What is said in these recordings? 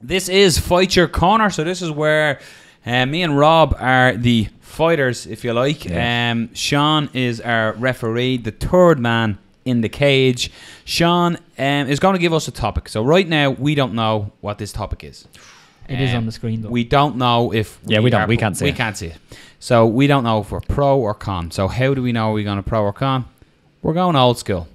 This is Fight Your Corner, so this is where me and Rob are the fighters, if you like. Yeah. Sean is our referee, the third man in the cage. Sean is going to give us a topic. So right now, we don't know what this topic is. It is on the screen, though. We don't know if... Yeah, we don't. We can't see it. We can't see it. So we don't know if we're pro or con. So how do we know we're going to pro or con? We're going old school.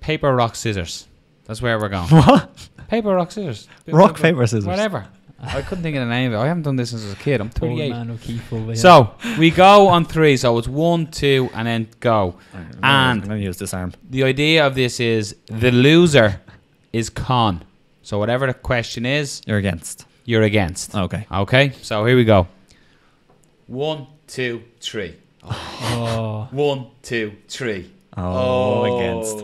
Paper, rock, scissors. That's where we're going. What? Paper, rock, scissors. Rock, paper, scissors. Whatever. I couldn't think of the name of it. I haven't done this since I was a kid. I'm 38. Old man O'Keefe over here. So we go on 3. So it's 1, 2, and then go. I'm going to use this arm. The idea of this is the loser is con. So whatever the question is, You're against. you're against. Okay. Okay. So here we go. 1, 2, 3. Oh. 1, 2, 3. Against.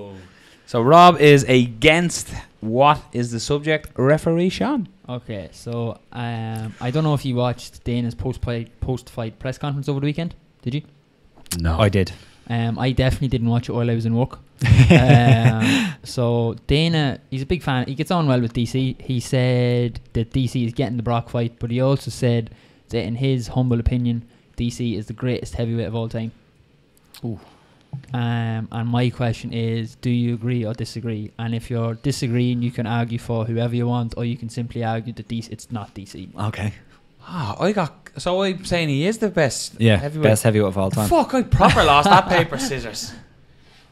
So Rob is against. What is the subject? Referee Sean. Okay, so I don't know if you watched Dana's post-fight press conference over the weekend. Did you? No. I did. I definitely didn't watch it while I was in work. So Dana, he's a big fan. He gets on well with DC. He said that DC is getting the Brock fight, but he also said that in his humble opinion, DC is the greatest heavyweight of all time. Ooh. And my question is, do you agree or disagree? And if you're disagreeing, you can argue for whoever you want, or you can simply argue that it's not DC. Okay. So I'm saying he is the best. Yeah, heavyweight. best heavyweight of all time. Fuck! I proper lost that paper scissors.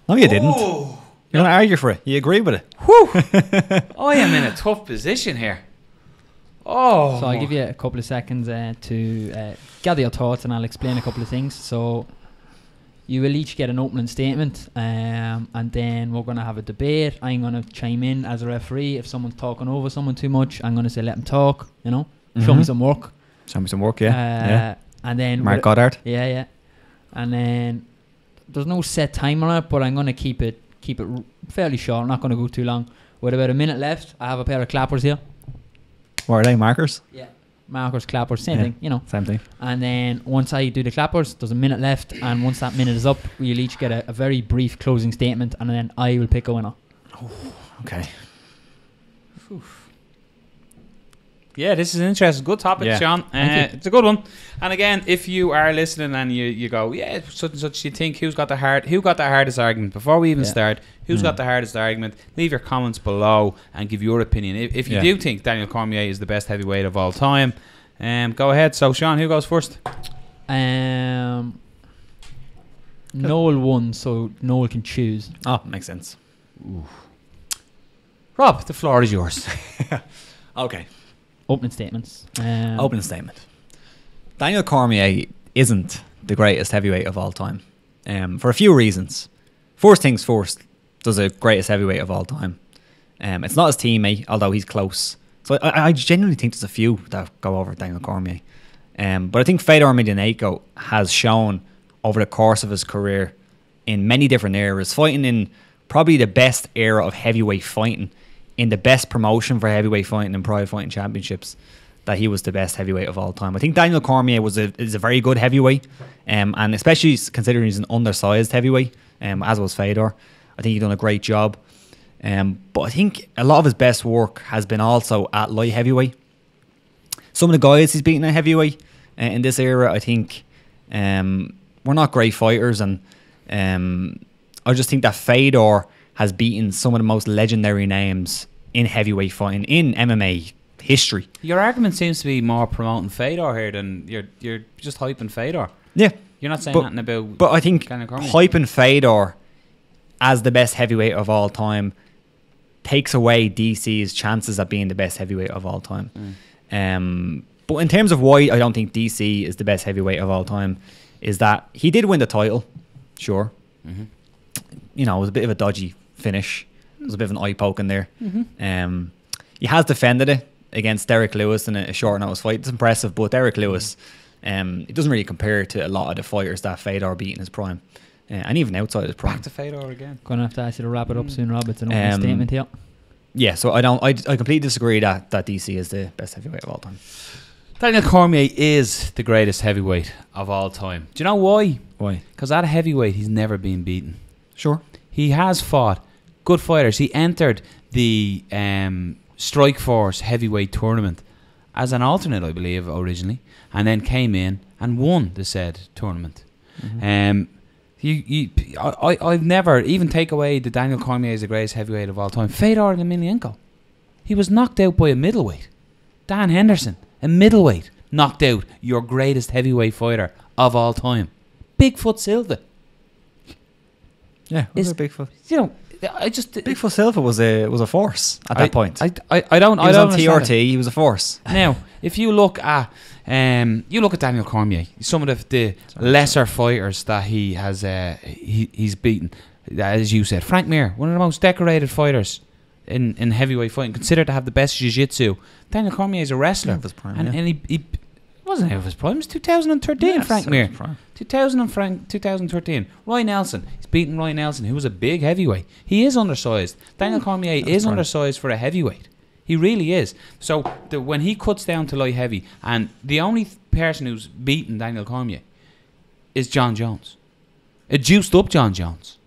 No, you didn't. Ooh. You're going to argue for it. You agree with it. Whew. I am in a tough position here. Oh. So I'll give you a couple of seconds to gather your thoughts, and I'll explain a couple of things. So you will each get an opening statement, and then we're going to have a debate. I'm going to chime in as a referee. If someone's talking over someone too much, I'm going to say let them talk, show me some work. Show me some work, yeah. And then Mark Goddard. Yeah. And then there's no set time on it, but I'm going to keep it fairly short. I'm not going to go too long. With about a minute left, I have a pair of clappers here. What are they, markers? Yeah. Markers, clappers, same thing, Same thing. And then once I do the clappers, there's a minute left, and once that minute is up, we'll each get a very brief closing statement, and then I will pick a winner. Okay. Yeah, this is an interesting, good topic, Yeah. Sean. It's a good one. And again, if you are listening and you go, yeah, such and such, you think who got the hardest argument? Before we even start, who's got the hardest argument? Leave your comments below and give your opinion. If you do think Daniel Cormier is the best heavyweight of all time, go ahead. So, Sean, who goes first? Noel won, so Noel can choose. Oh, makes sense. Rob, the floor is yours. Okay. Opening statements. Opening statement. Daniel Cormier isn't the greatest heavyweight of all time, for a few reasons. First things first, there's the greatest heavyweight of all time. It's not his teammate, although he's close. So I genuinely think there's a few that go over Daniel Cormier. But I think Fedor Emelianenko has shown over the course of his career in many different eras, fighting in probably the best era of heavyweight fighting, in the best promotion for heavyweight fighting and private fighting championships, that he was the best heavyweight of all time. I think Daniel Cormier is a very good heavyweight, and especially considering he's an undersized heavyweight, as was Fedor. I think he's done a great job. But I think a lot of his best work has been also at light heavyweight. Some of the guys he's beaten at heavyweight in this era, I think, were not great fighters, and I just think that Fedor has beaten some of the most legendary names in heavyweight fighting in MMA history. Your argument seems to be more promoting Fedor here than you're just hyping Fedor. Yeah, you're not saying nothing about. But I think Cormier. hyping Fedor as the best heavyweight of all time takes away DC's chances at being the best heavyweight of all time. But in terms of why I don't think DC is the best heavyweight of all time, is that he did win the title, sure. It was a bit of a dodgy finish. There was a bit of an eye poke in there. He has defended it against Derek Lewis in a short notice fight. It's impressive, but Derek Lewis, it doesn't really compare to a lot of the fighters that Fedor beat in his prime, and even outside his prime. Back to Fedor again. Gonna have to ask you to wrap it up soon, Rob. It's an opening statement here. Yeah, so I completely disagree that DC is the best heavyweight of all time. Daniel Cormier is the greatest heavyweight of all time. Do you know why? Why? Because at a heavyweight, he's never been beaten. Sure. He has fought good fighters. He entered the Strikeforce heavyweight tournament as an alternate, I believe, originally, and then came in and won the said tournament. I've never, even take away the Daniel Cormier is the greatest heavyweight of all time, Fedor Emelianenko, he was knocked out by a middleweight. Dan Henderson, a middleweight, knocked out your greatest heavyweight fighter of all time. Bigfoot Silva. Yeah, was Bigfoot. You know, I just Bigfoot Silva was a force at that point. I don't. He was on understand TRT. He was a force. Now, if you look at Daniel Cormier, some of the lesser fighters that he has he's beaten, as you said, Frank Mir, one of the most decorated fighters in heavyweight fighting, considered to have the best jiu-jitsu. Daniel Cormier is a wrestler, Out of his prime, and he wasn't out of his prime. It was 2013. Yes, Frank out of Mir, his prime. 2013. Roy Nelson, he's beaten Roy Nelson, who was a big heavyweight. He is undersized. Daniel Cormier is prime. undersized for a heavyweight. He really is. So when he cuts down to light heavy, and the only person who's beaten Daniel Cormier is John Jones, a juiced up John Jones,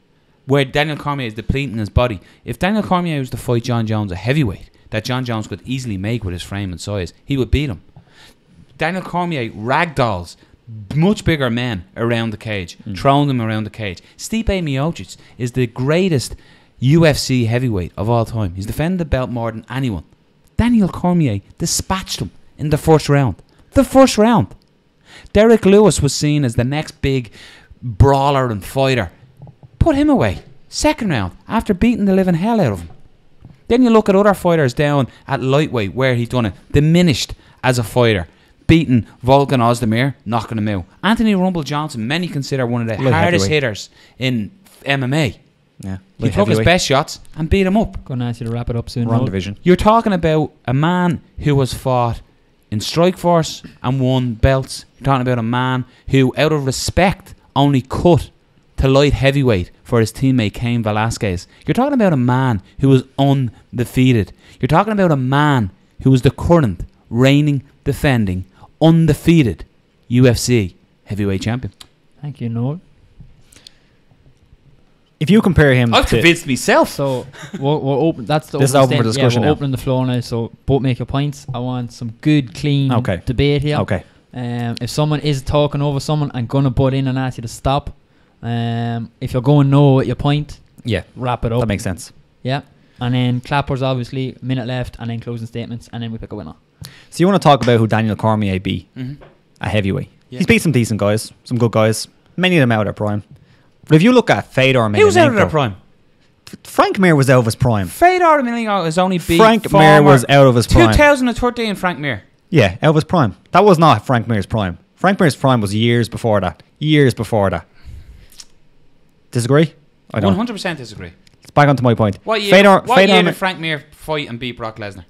where Daniel Cormier is depleting his body. If Daniel Cormier was to fight John Jones, a heavyweight that John Jones could easily make with his frame and size, he would beat him. Daniel Cormier ragdolls much bigger men around the cage, throwing them around the cage. Stipe Miocic is the greatest UFC heavyweight of all time. He's defended the belt more than anyone. Daniel Cormier dispatched him in the first round. The first round. Derek Lewis was seen as the next big brawler and fighter. Put him away. Second round, after beating the living hell out of him. Then you look at other fighters down at lightweight where he's done it. Diminished as a fighter. Beaten Volkan Ozdemir, knocking him out. Anthony Rumble Johnson, many consider one of the hardest hitters in MMA. Yeah, He took his best shots and beat him up. Going to ask you to wrap it up soon. Wrong division. You're talking about a man who has fought in Strikeforce and won belts. You're talking about a man who, out of respect, only cut to light heavyweight for his teammate Cain Velasquez. You're talking about a man who was undefeated. You're talking about a man who was the current, reigning, defending, undefeated UFC heavyweight champion. Thank you, Noel. If you compare him, I've convinced myself. So we're open. That's the This is open open for stage. discussion We're now. opening the floor now. So both make your points. I want some good, clean debate here. Okay. If someone is talking over someone, I'm gonna butt in and ask you to stop. If you're going no at your point, Yeah, wrap it up. that makes sense. Yeah. And then clappers, obviously, minute left, and then closing statements, and then we pick a winner. So you want to talk about who Daniel Cormier beat? Mm-hmm. A heavyweight. Yeah. He's beat some decent guys, some good guys. Many of them out of their prime. But if you look at Fedor Emelianenko, He was out of their prime. Frank Mir was out of his prime. Fedor Emelianenko has only beat Frank Mir was out of his prime. 2013 Frank Mir. Yeah, out of his prime. That was not Frank Mir's prime. Frank Mir's prime was years before that. Years before that. Disagree? I don't. 100% disagree. It's back onto my point. What year, Fedor did Frank Mir fight and beat Brock Lesnar?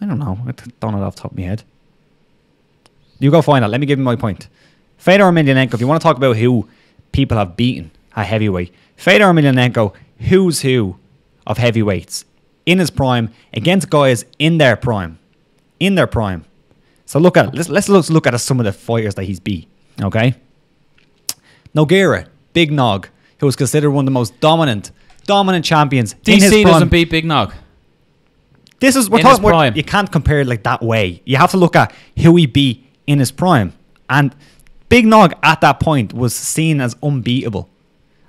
I don't know. I don't know it off the top of my head. You go find out. Let me give you my point. Fedor Emelianenko, if you want to talk about who people have beaten at heavyweight, Fedor Emelianenko, who's who of heavyweights in his prime against guys in their prime. In their prime. So look at let's look at some of the fighters that he's beat. Okay? Nogueira, Big Nog, who was considered one of the most dominant champions in his DC prime. doesn't beat Big Nog. This is we're In his talking. prime. You can't compare it like that way. You have to look at who he beat in his prime, and Big Nog at that point was seen as unbeatable,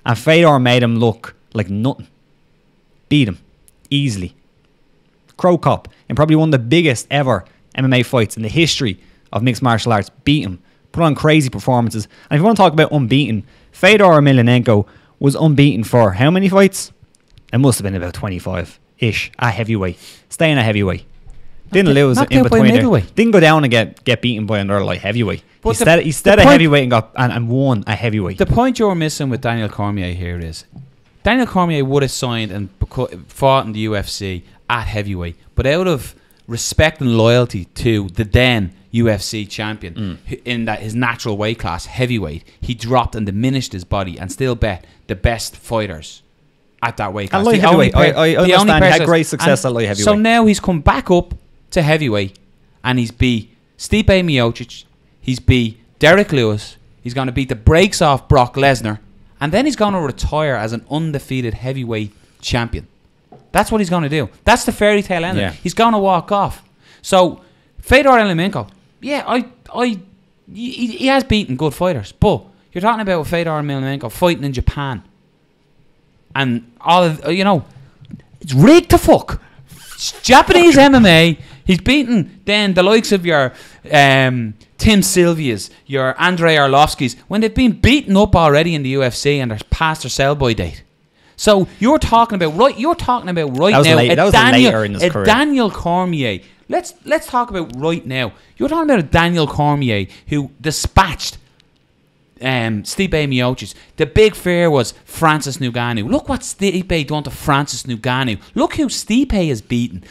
and Fedor made him look like nothing. Beat him easily. Crow Cop, in probably one of the biggest ever MMA fights in the history of mixed martial arts, beat him. Put on crazy performances. And if you want to talk about unbeaten, Fedor Emelianenko was unbeaten for how many fights? It must have been about 25-ish at heavyweight. Staying at heavyweight. Didn't lose knocked in out by between there. middleweight. Didn't go down and get beaten by another light heavyweight. But He stayed the at point- heavyweight and got and won a heavyweight. The point you're missing with Daniel Cormier here is Daniel Cormier would have signed and fought in the UFC at heavyweight, but out of respect and loyalty to the then UFC champion in that his natural weight class, heavyweight, he dropped and diminished his body and still bet the best fighters at that weight class. At light The only heavyweight, I the only understand he had person- great success and at light heavyweight. So now he's come back up to heavyweight and he's beat Stipe Miocic, he's beat Derek Lewis, he's going to beat the brakes off Brock Lesnar, and then he's going to retire as an undefeated heavyweight champion. That's what he's going to do. That's the fairy tale ending. Yeah. He's going to walk off. So, Fedor Emelianenko, yeah, he has beaten good fighters, but you're talking about Fedor Emelianenko fighting in Japan, and all of, it's rigged to fuck. It's Japanese MMA. He's beaten then the likes of your Tim Sylvias, your Andrei Arlovskis, when they've been beaten up already in the UFC and they're past their sell-by date. So you're talking about right now Daniel Cormier. Let's talk about right now. You're talking about a Daniel Cormier who dispatched Stipe Miocic. The big fear was Francis Ngannou. Look what Stipe done to Francis Ngannou. Look who Stipe has beaten.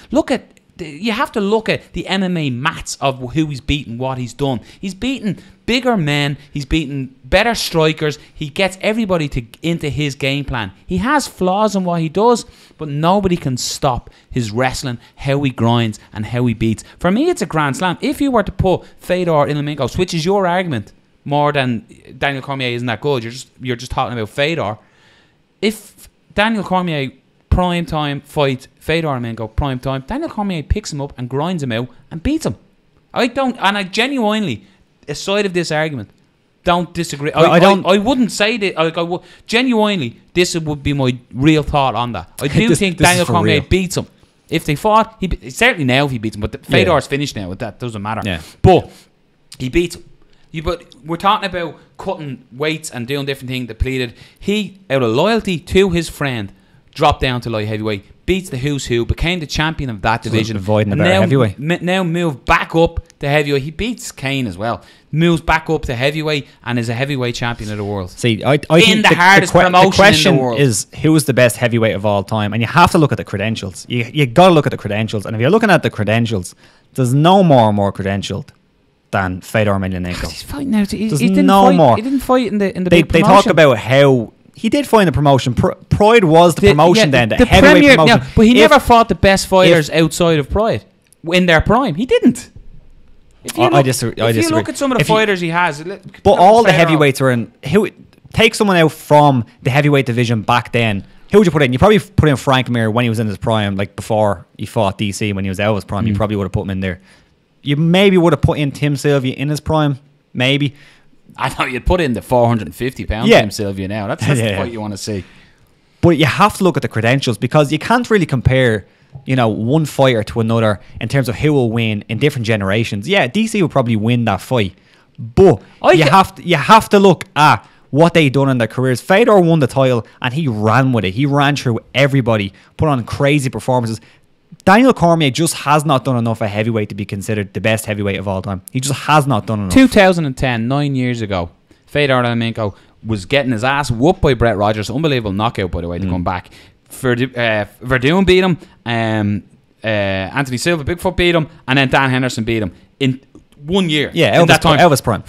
You have to look at the MMA mats of who he's beaten, what he's done. He's beaten bigger men. He's beaten better strikers. He gets everybody into his game plan. He has flaws in what he does, but nobody can stop his wrestling, how he grinds and how he beats. For me, it's a grand slam. If you were to put Fedor Emelianenko, which is your argument more than Daniel Cormier isn't that good, you're just talking about Fedor. If Daniel Cormier prime time fight Fedor Emelianenko prime time, Daniel Cormier picks him up and grinds him out and beats him. I genuinely, aside of this argument, don't disagree. I wouldn't say that. Genuinely, this would be my real thought on that. I do think Daniel Cormier beats him. If they fought, certainly now if he beats him, but Fedor's finished now. That doesn't matter. Yeah. But he beats him. But we're talking about cutting weights and doing different things, depleted. He, out of loyalty to his friend, dropped down to light heavyweight, beats the who's who, became the champion of that division. Avoiding the better heavyweight. Now moved back up to heavyweight. He beats Kane as well. Moves back up to heavyweight and is a heavyweight champion of the world. See, I think the hardest promotion the question in the world is who's the best heavyweight of all time, and you have to look at the credentials. You got to look at the credentials, and if you're looking at the credentials, there's no more credentialed than Fedor Emelianenko. He's fighting now. He didn't fight in the big promotion. They talk about how he did fight in the promotion. Pride was the promotion then, the heavyweight promotion. No, but he never fought the best fighters outside of Pride in their prime. He didn't. I disagree. If you look at some of the fighters he has, but all the heavyweights are in. Take someone out from the heavyweight division back then. Who would you put in? You probably put in Frank Mir when he was in his prime, like before he fought DC when he was out of his prime. You probably would have put him in there. You maybe would have put in Tim Sylvia in his prime, maybe. I thought you'd put in the 450-pound Tim Sylvia now. That's what you want to see. But you have to look at the credentials because you can't really compare, one fighter to another in terms of who will win in different generations. Yeah, DC will probably win that fight, but you have to look at what they done in their careers. Fedor won the title and he ran with it. He ran through everybody, put on crazy performances. Daniel Cormier just has not done enough at heavyweight to be considered the best heavyweight of all time. He just has not done enough. 2010, 9 years ago, Fedor Emelianenko was getting his ass whooped by Brett Rogers. Unbelievable knockout, by the way, to come back. Verdun beat him. Anthony Silva, Bigfoot beat him. And then Dan Henderson beat him in 1 year. Yeah, Elvis Prime.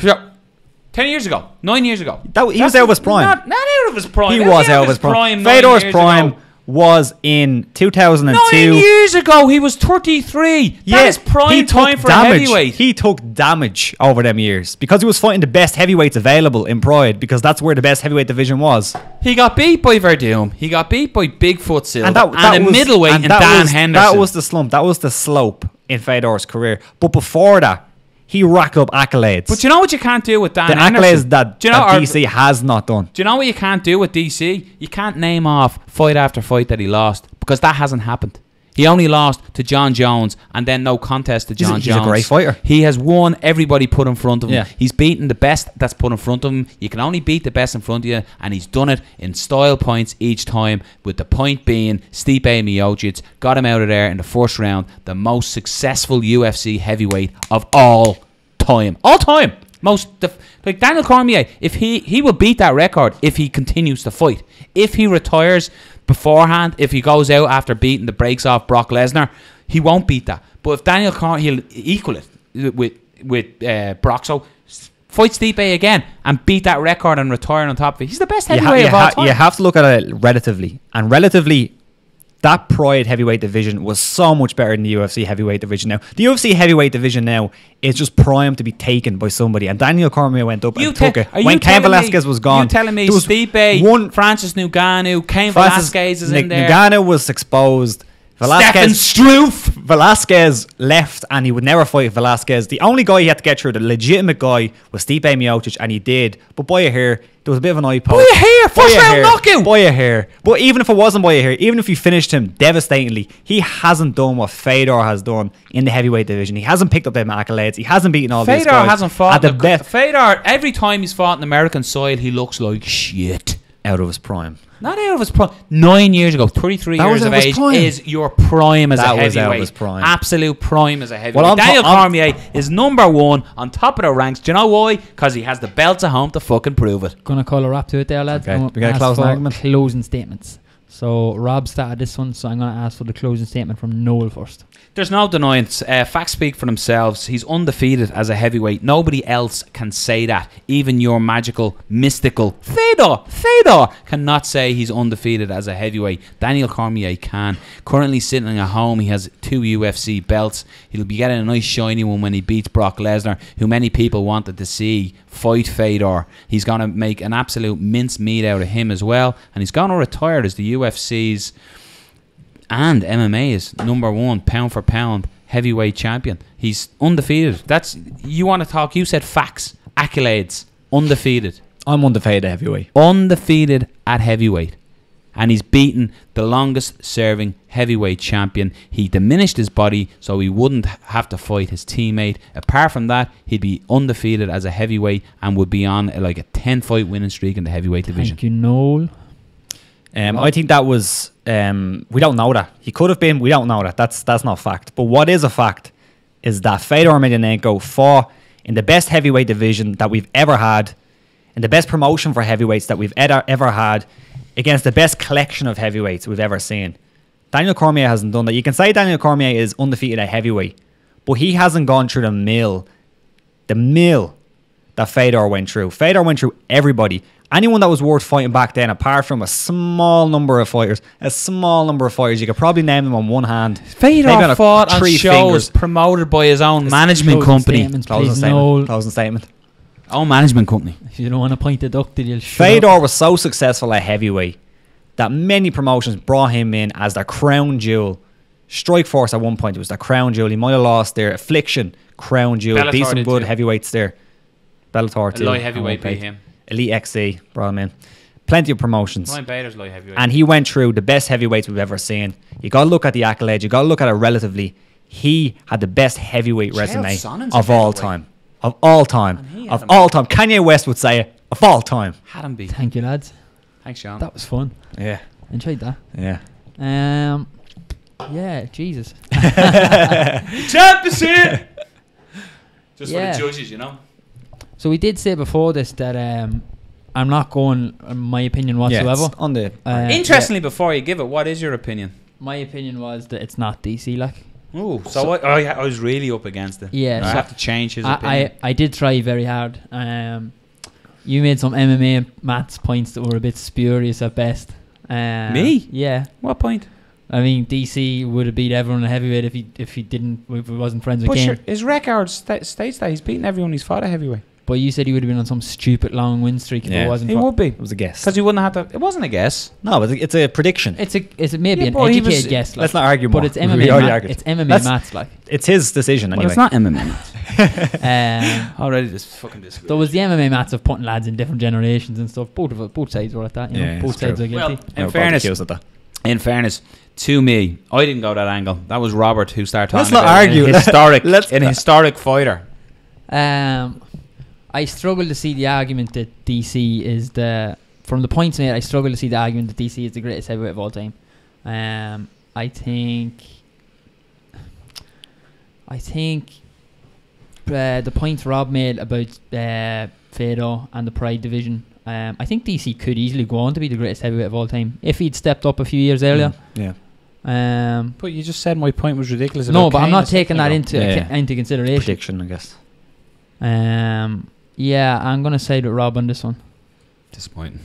10 years ago. 9 years ago. He was Elvis Prime. Not out of his prime. He was Elvis Prime. Fedor's prime was in 2002. 9 years ago, he was 33. That is prime time for heavyweight. He took damage over them years because he was fighting the best heavyweights available in Pride because that's where the best heavyweight division was. He got beat by Verdun. He got beat by Bigfoot Silva and a middleweight in Dan Henderson. That was the slump. That was the slope in Fedor's career. But before that, he racked up accolades. But you know what you can't do with Dan Henderson? The accolades that DC or, has not done. Do you know what you can't do with DC? You can't name off fight after fight that he lost because that hasn't happened. He only lost to John Jones and then no contest to John Jones. He's a great fighter. He has won everybody put in front of him. Yeah. He's beaten the best that's put in front of him. You can only beat the best in front of you, and he's done it in style points each time, with the point being Stipe Miocic got him out of there in the first round, the most successful UFC heavyweight of all time. Like Daniel Cormier, if he will beat that record if he continues to fight. If he retires beforehand, if he goes out after beating the brakes off Brock Lesnar, he won't beat that. But if Daniel Cormier, he'll equal it with Brock. So fight Stipe again and beat that record and retire on top of it. He's the best heavyweight of all time. You have to look at it relatively, and relatively, that Pride heavyweight division was so much better than the UFC heavyweight division now. The UFC heavyweight division now is just primed to be taken by somebody. And Daniel Cormier went up and took it. When Cain Velasquez was gone. You telling me Stipe, Francis Ngannou, Cain Velasquez is in there? Ngannou was exposed. Stefan Struve. Velasquez left and he would never fight Velasquez. The only guy he had to get through, the legitimate guy, was Stipe Miocic, and he did. But by a hair, there was a bit of an eye poke. By a hair, first round knockout. By a hair. But even if it wasn't by a hair, even if he finished him devastatingly, he hasn't done what Fedor has done in the heavyweight division. He hasn't picked up them accolades. He hasn't beaten all these guys. Fedor hasn't fought at the best. Fedor, every time he's fought in American soil, he looks like shit. Out of his prime. Not out of his prime. 9 years ago, 33 years of age is your prime as a heavyweight. That was out of his prime. Absolute prime as a heavyweight. Well, Daniel Cormier is number one on top of the ranks. Do you know why? Because he has the belts at home to fucking prove it. Gonna call a wrap to it there, lads. Okay. We got a closing argument. Closing statements. So Rob started this one, so I'm gonna ask for the closing statement from Noel first. There's no denying it. Facts speak for themselves. He's undefeated as a heavyweight. Nobody else can say that. Even your magical, mystical Fedor cannot say he's undefeated as a heavyweight. Daniel Cormier can. Currently sitting at home, he has 2 UFC belts. He'll be getting a nice shiny one when he beats Brock Lesnar, who many people wanted to see fight Fedor. He's going to make an absolute mincemeat out of him as well. And he's going to retire as the UFC's and MMA's number one pound for pound heavyweight champion. He's undefeated. That's, you want to talk, you said facts, accolades, undefeated. I'm undefeated at heavyweight. Undefeated at heavyweight. And he's beaten the longest serving heavyweight champion. He diminished his body so he wouldn't have to fight his teammate. Apart from that, he'd be undefeated as a heavyweight and would be on like a 10 fight winning streak in the heavyweight division. Thank you, Noel. I think that was we don't know that. He could have been. We don't know that. That's not fact. But what is a fact is that Fedor Emelianenko fought in the best heavyweight division that we've ever had, in the best promotion for heavyweights that we've ever had, against the best collection of heavyweights we've ever seen. Daniel Cormier hasn't done that. You can say Daniel Cormier is undefeated at heavyweight, but he hasn't gone through the mill that Fedor went through. Fedor went through everybody. Anyone that was worth fighting back then, apart from a small number of fighters, you could probably name them on one hand. Fedor fought on shows promoted by his own management company. Closing statement. Own management company. If you don't want to point deducted, you'll Fedor was so successful at heavyweight that many promotions brought him in as their crown jewel. Strikeforce at one point, it was their crown jewel. He might have lost there. Affliction, crown jewel. Bellator decent good heavyweights there. Bellator too. Light heavyweight beat him. Elite XC brought him in. Plenty of promotions. Ryan Bader's light heavyweight. And he went through the best heavyweights we've ever seen. You got to look at the accolades. You got to look at it relatively. He had the best heavyweight resume of all time. Of all time. Of all time. Kanye West would say it. Of all time. Had him beat. Thank you, lads. Thanks, Sean. That was fun. Yeah. Enjoyed that. Yeah. Yeah, Jesus. Championship! Just for the judges, you know. So we did say before this that I'm not going my opinion whatsoever. Yeah, on the interestingly, before you give it, what is your opinion? My opinion was that it's not DC, like. Oh, so I was really up against it. Yeah, I have to change his opinion. I did try very hard. You made some MMA maths points that were a bit spurious at best. Me? Yeah. What point? I mean, DC would have beat everyone in heavyweight if he wasn't friends with Cain. His record states that he's beaten everyone he's fought at heavyweight. But you said he would have been on some stupid long win streak if it wasn't. He would be. It was a guess. Because he wouldn't have had to. It wasn't a guess. No, it's a prediction. It's maybe an educated guess. Like, let's not argue more. But it's MMA. It's MMA maths, like. It's his decision anyway. Well, it's not MMA maths. Already this fucking disagree. There was the MMA maths of putting lads in different generations and stuff. Both sides were like that. You know? Both sides are guilty. Well, in fairness, to me, I didn't go that angle. That was Robert who started talking. Let's not argue. An historic fighter. I struggle to see the argument that DC is from the points made, I struggle to see the argument that DC is the greatest heavyweight of all time. I think the points Rob made about Fedor and the Pride division, I think DC could easily go on to be the greatest heavyweight of all time if he'd stepped up a few years earlier. But you just said my point was ridiculous. No, but I'm not taking that into consideration. Prediction, I guess. Yeah, I'm gonna side with Rob on this one. Disappointing.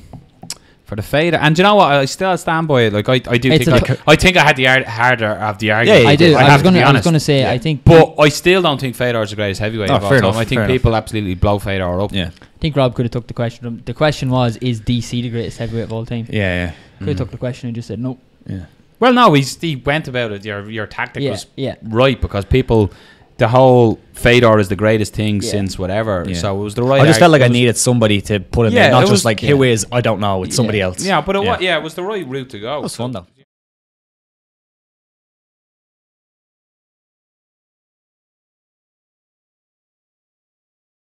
For the Fedor, and do you know what? I still stand by it. Like I do It's think I think I had the harder of the argument. Yeah, I do. I have was to be going honest. to say, I think, But I still don't think Fedor is the greatest heavyweight Oh, of all fair time. enough, I think fair people absolutely blow Fedor up. Yeah. I think Rob could have took the question. The question was, is DC the greatest heavyweight of all time? Yeah. Could have took the question and just said no. Yeah. Well, no, he went about it. Your tactic was Yeah. right because people, the whole Fedor is the greatest thing since whatever. Yeah. So it was the right. I just felt like I it was- needed somebody to put in Yeah, there, not it just was- like who is I don't know. It's somebody else. Yeah, but it was the right route to go. It was fun though.